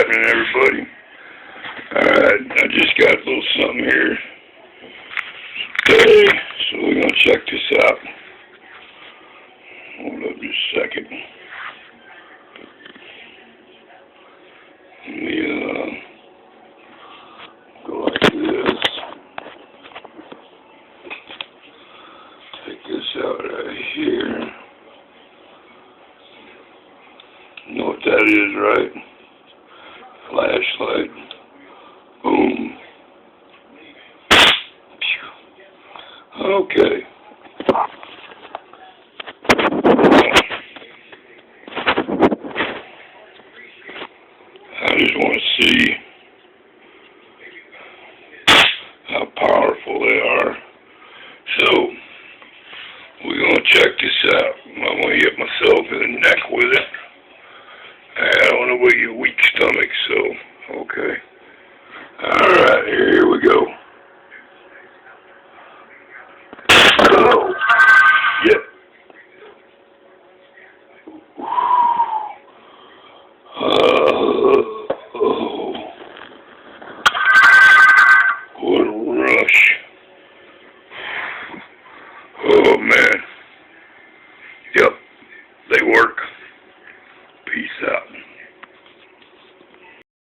happening, everybody? Alright, I just got a little something here today, so we're gonna check this out. Hold up just a second. Let me go like this. Take this out right here. You know what that is, right? Flashlight. Boom. Okay. I just want to see how powerful they are. So, we're going to check this out. I'm going to hit myself in the neck with it. I don't know about your weak stomach, so, okay.